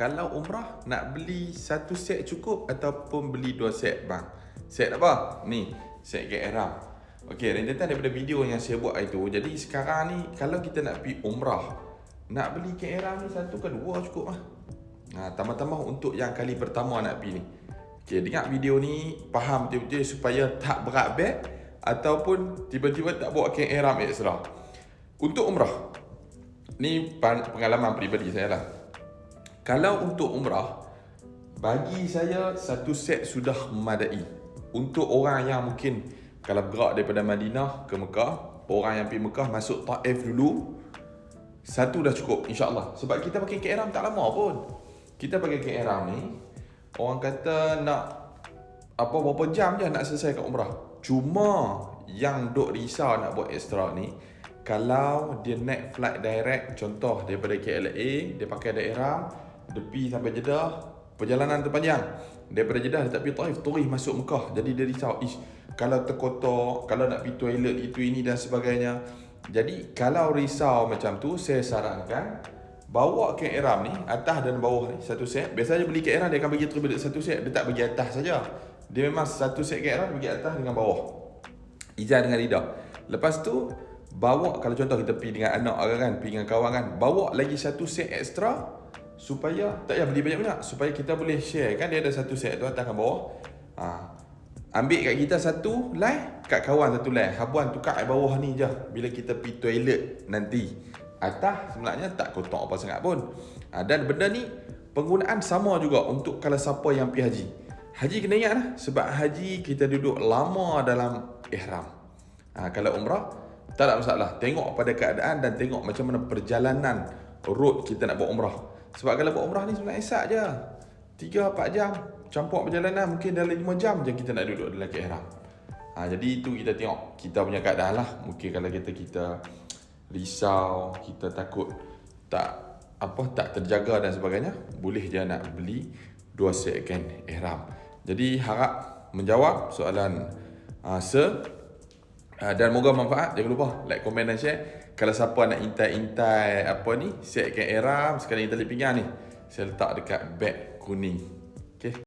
kalau umrah nak beli satu set cukup ataupun beli dua set bang? Set apa? Ni, set kain ihram. Okey, rentetan daripada video yang saya buat itu. Jadi sekarang ni kalau kita nak pergi umrah, nak beli kain ihram ni satu ke dua cukup lah. Tambah-tambah untuk yang kali pertama nak pergi ni. Okey, dengar video ni faham betul-betul supaya tak berat beg ataupun tiba-tiba tak bawa kain ihram ekstra. Untuk umrah, ni pengalaman peribadi saya lah. Kalau untuk umrah, bagi saya satu set sudah memadai. Untuk orang yang mungkin kalau bergerak daripada Madinah ke Mekah, orang yang pergi Mekah masuk Taif dulu, satu dah cukup insya-Allah. Sebab kita pakai kain ihram tak lama pun. Kita pakai kain ihram ni, orang kata nak berapa jam je nak selesai kat umrah. Cuma yang duk risau nak buat ekstra ni, kalau dia naik flight direct, contoh daripada KLA, dia pakai ada ihram, dia pergi sampai Jeddah, perjalanan terpanjang. Daripada Jeddah dia tak pergi Taif, terus masuk Mekah. Jadi dia risau, kalau terkotor, kalau nak pergi toilet itu ini dan sebagainya. Jadi kalau risau macam tu, saya sarankan bawa kain ihram ni, atas dan bawah ni satu set. Biasanya beli kain ihram dia akan bagi terlebih satu set, dia tak bagi atas saja. Dia memang satu set kain ihram bagi atas dengan bawah. Izar dengan lidah. Lepas tu bawa, kalau contoh kita pergi dengan anak kan, pergi dengan kawan kan, bawa lagi satu set ekstra supaya tak payah beli banyak-banyak, supaya kita boleh share kan. Dia ada satu set tu atas dan bawah. Ambil kat kita satu lai, kat kawan satu lai. Habuan tukar kat bawah ni je bila kita pergi toilet nanti. Atas sebenarnya tak kotor apa sangat pun. Dan benda ni penggunaan sama juga untuk kalau siapa yang pergi haji. Haji kena ingat lah, sebab haji kita duduk lama dalam ihram. Kalau umrah tak ada masalah. Tengok pada keadaan dan tengok macam mana perjalanan road kita nak buat umrah. Sebab kalau buat umrah ni sebenarnya esak je. 3-4 jam. Campur perjalanan mungkin dalam 5 jam je kita nak duduk dalam ihram. Jadi itu kita tengok kita punya keadaan lah. Mungkin kalau kita risau, kita takut tak terjaga dan sebagainya, boleh je nak beli 2 set kain ihram. Jadi harap menjawab soalan dan moga manfaat. Jangan lupa like, komen dan share. Kalau siapa nak intai-intai set kain ihram sekali tali pinggang ni, saya letak dekat beg kuning. Okay.